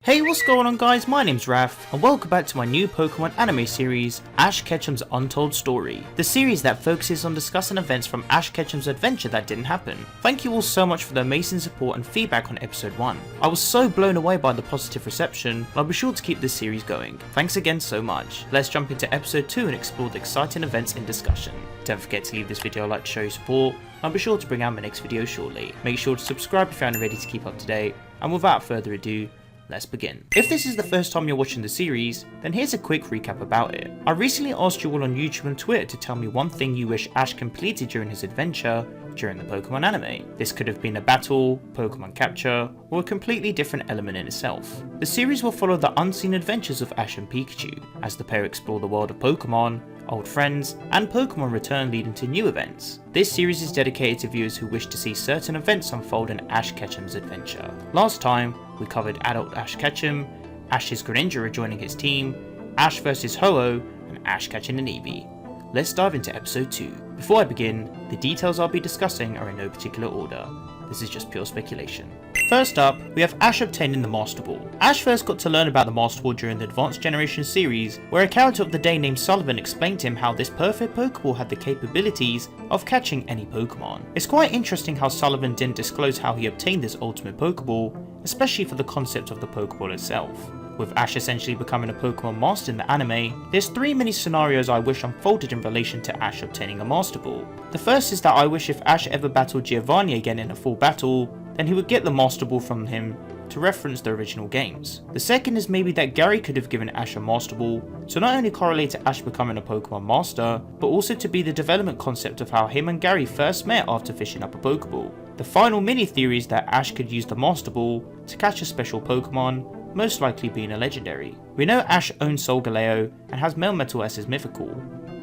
Hey, what's going on guys, my name's Raf, and welcome back to my new Pokemon anime series, Ash Ketchum's Untold Story, the series that focuses on discussing events from Ash Ketchum's adventure that didn't happen. Thank you all so much for the amazing support and feedback on episode 1. I was so blown away by the positive reception, and I'll be sure to keep this series going. Thanks again so much. Let's jump into episode 2 and explore the exciting events in discussion. Don't forget to leave this video a like to show your support, and I'll be sure to bring out my next video shortly. Make sure to subscribe if you aren't ready to keep up to date, and without further ado, let's begin. If this is the first time you're watching the series, then here's a quick recap about it. I recently asked you all on YouTube and Twitter to tell me one thing you wish Ash completed during his adventure during the Pokemon anime. This could have been a battle, Pokemon capture, or a completely different element in itself. The series will follow the unseen adventures of Ash and Pikachu, as the pair explore the world of Pokemon, old friends, and Pokemon return leading to new events. This series is dedicated to viewers who wish to see certain events unfold in Ash Ketchum's adventure. Last time, we covered adult Ash Ketchum, Ash's Greninja rejoining his team, Ash vs Ho-Oh, and Ash catching an Eevee. Let's dive into episode 2. Before I begin, the details I'll be discussing are in no particular order. This is just pure speculation. First up, we have Ash obtaining the Master Ball. Ash first got to learn about the Master Ball during the Advanced Generation series, where a character of the day named Sullivan explained to him how this perfect Pokeball had the capabilities of catching any Pokemon. It's quite interesting how Sullivan didn't disclose how he obtained this ultimate Pokeball, especially for the concept of the Pokeball itself. With Ash essentially becoming a Pokemon Master in the anime, there's 3 mini scenarios I wish unfolded in relation to Ash obtaining a Master Ball. The first is that I wish if Ash ever battled Giovanni again in a full battle, then he would get the Master Ball from him to reference the original games. The second is maybe that Gary could have given Ash a Master Ball to not only correlate to Ash becoming a Pokemon Master, but also to be the development concept of how him and Gary first met after fishing up a Pokeball. The final mini theory is that Ash could use the Master Ball to catch a special Pokemon, most likely being a legendary. We know Ash owns Solgaleo and has Melmetal as his mythical,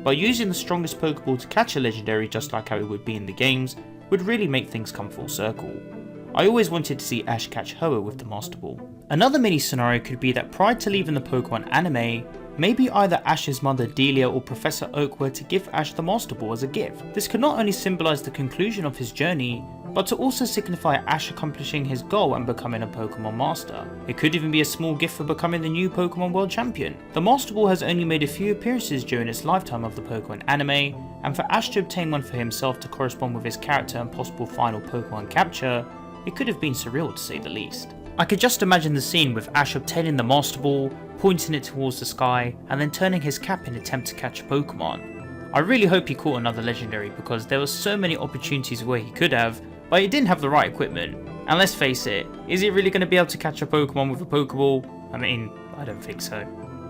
but using the strongest Pokeball to catch a legendary just like how it would be in the games would really make things come full circle. I always wanted to see Ash catch Ho-Oh with the Master Ball. Another mini scenario could be that prior to leaving the Pokemon anime, maybe either Ash's mother Delia or Professor Oak were to give Ash the Master Ball as a gift. This could not only symbolise the conclusion of his journey, but to also signify Ash accomplishing his goal and becoming a Pokemon Master. It could even be a small gift for becoming the new Pokemon World Champion. The Master Ball has only made a few appearances during its lifetime of the Pokemon anime, and for Ash to obtain one for himself to correspond with his character and possible final Pokemon capture, it could have been surreal to say the least. I could just imagine the scene with Ash obtaining the Master Ball, pointing it towards the sky, and then turning his cap in an attempt to catch a Pokemon. I really hope he caught another legendary because there were so many opportunities where he could have, but he didn't have the right equipment. And let's face it, is he really going to be able to catch a Pokemon with a Pokeball? I mean, I don't think so.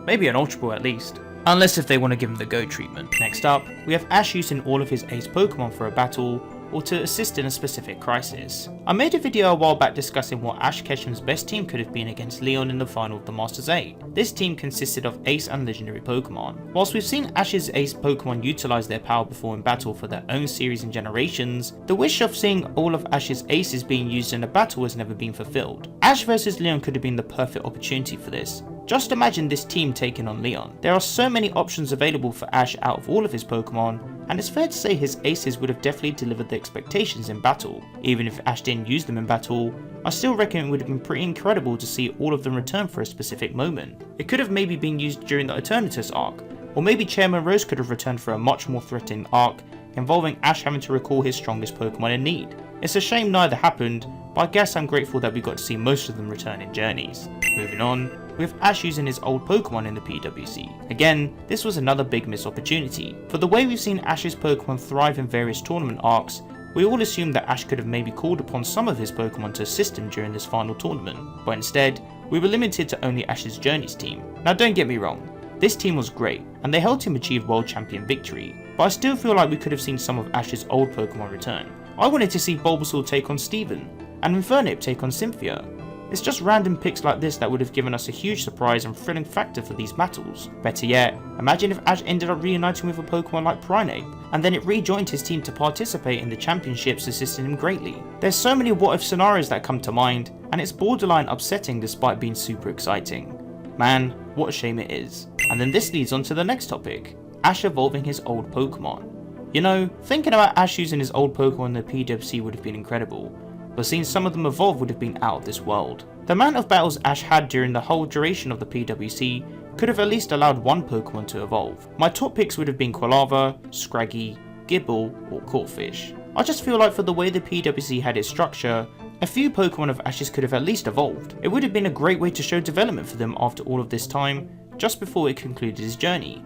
Maybe an Ultra Ball at least. Unless if they want to give him the GO treatment. Next up, we have Ash using all of his ace Pokemon for a battle, or to assist in a specific crisis. I made a video a while back discussing what Ash Ketchum's best team could have been against Leon in the final of the Masters 8. This team consisted of ace and legendary Pokemon. Whilst we've seen Ash's ace Pokemon utilise their power before in battle for their own series and generations, the wish of seeing all of Ash's aces being used in a battle has never been fulfilled. Ash vs Leon could have been the perfect opportunity for this. Just imagine this team taking on Leon. There are so many options available for Ash out of all of his Pokemon, and it's fair to say his aces would have definitely delivered the expectations in battle. Even if Ash didn't use them in battle, I still reckon it would have been pretty incredible to see all of them return for a specific moment. It could have maybe been used during the Eternatus arc, or maybe Chairman Rose could have returned for a much more threatening arc involving Ash having to recall his strongest Pokemon in need. It's a shame neither happened, but I guess I'm grateful that we got to see most of them return in Journeys. Moving on, with Ash using his old Pokemon in the PWC. Again, this was another big missed opportunity. For the way we've seen Ash's Pokemon thrive in various tournament arcs, we all assumed that Ash could have maybe called upon some of his Pokemon to assist him during this final tournament, but instead, we were limited to only Ash's Journeys team. Now don't get me wrong, this team was great, and they helped him achieve World Champion victory, but I still feel like we could have seen some of Ash's old Pokemon return. I wanted to see Bulbasaur take on Steven, and Infernape take on Cynthia. It's just random picks like this that would have given us a huge surprise and thrilling factor for these battles. Better yet, imagine if Ash ended up reuniting with a Pokemon like Primeape, and then it rejoined his team to participate in the championships, assisting him greatly. There's so many what if scenarios that come to mind, and it's borderline upsetting despite being super exciting. Man, what a shame it is. And then this leads on to the next topic, Ash evolving his old Pokemon. You know, thinking about Ash using his old Pokemon in the PWC would have been incredible, but seeing some of them evolve would have been out of this world. The amount of battles Ash had during the whole duration of the PWC could have at least allowed one Pokemon to evolve. My top picks would have been Quilava, Scraggy, Gibble, or Corphish. I just feel like for the way the PWC had its structure, a few Pokemon of Ash's could have at least evolved. It would have been a great way to show development for them after all of this time, just before it concluded his journey.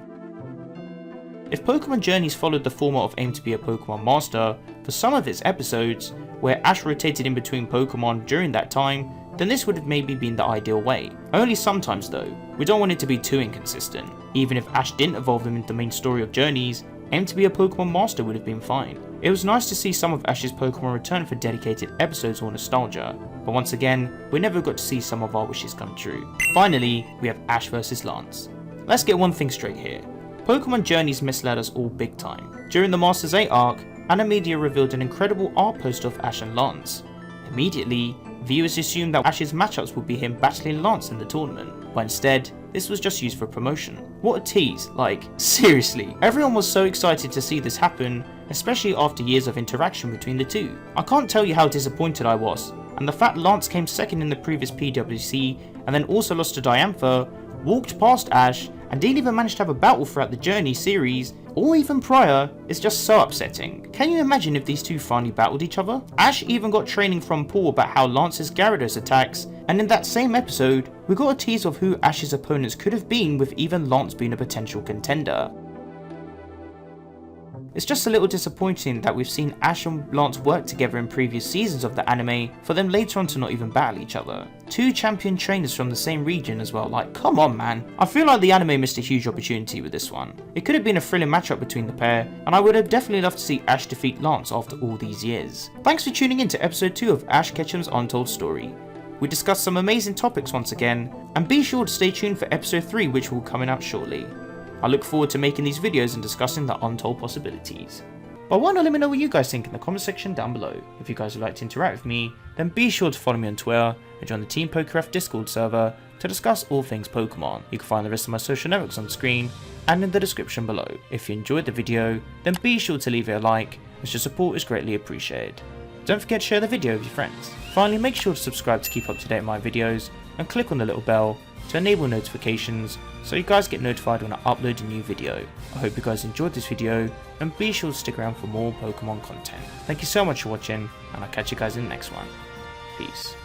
If Pokémon Journeys followed the format of Aim to be a Pokémon Master for some of its episodes, where Ash rotated in between Pokemon during that time, then this would have maybe been the ideal way. Only sometimes though, we don't want it to be too inconsistent. Even if Ash didn't evolve them into the main story of Journeys, Aim to be a Pokémon Master would have been fine. It was nice to see some of Ash's Pokemon return for dedicated episodes or nostalgia, but once again, we never got to see some of our wishes come true. Finally, we have Ash vs Lance. Let's get one thing straight here. Pokemon Journeys misled us all big time. During the Masters 8 arc, Animedia revealed an incredible art poster of Ash and Lance. Immediately, viewers assumed that Ash's matchups would be him battling Lance in the tournament, but instead, this was just used for promotion. What a tease, like, seriously. Everyone was so excited to see this happen, especially after years of interaction between the two. I can't tell you how disappointed I was, and the fact Lance came second in the previous PWC and then also lost to Diantha, walked past Ash, and didn't even manage to have a battle throughout the Journey series, or even prior, is just so upsetting. Can you imagine if these two finally battled each other? Ash even got training from Paul about how Lance's Gyarados attacks, and in that same episode, we got a tease of who Ash's opponents could have been, with even Lance being a potential contender. It's just a little disappointing that we've seen Ash and Lance work together in previous seasons of the anime, for them later on to not even battle each other. Two champion trainers from the same region as well, like come on man. I feel like the anime missed a huge opportunity with this one. It could have been a thrilling matchup between the pair, and I would have definitely loved to see Ash defeat Lance after all these years. Thanks for tuning in to episode 2 of Ash Ketchum's Untold Story. We discussed some amazing topics once again, and be sure to stay tuned for episode 3, which will be coming out shortly. I look forward to making these videos and discussing the untold possibilities. But why not let me know what you guys think in the comment section down below. If you guys would like to interact with me, then be sure to follow me on Twitter and join the ThePokéRaf Discord server to discuss all things Pokemon. You can find the rest of my social networks on screen and in the description below. If you enjoyed the video, then be sure to leave it a like, as your support is greatly appreciated. Don't forget to share the video with your friends. Finally, make sure to subscribe to keep up to date with my videos and click on the little bell to enable notifications so you guys get notified when I upload a new video. I hope you guys enjoyed this video, and be sure to stick around for more Pokemon content. Thank you so much for watching, and I'll catch you guys in the next one. Peace.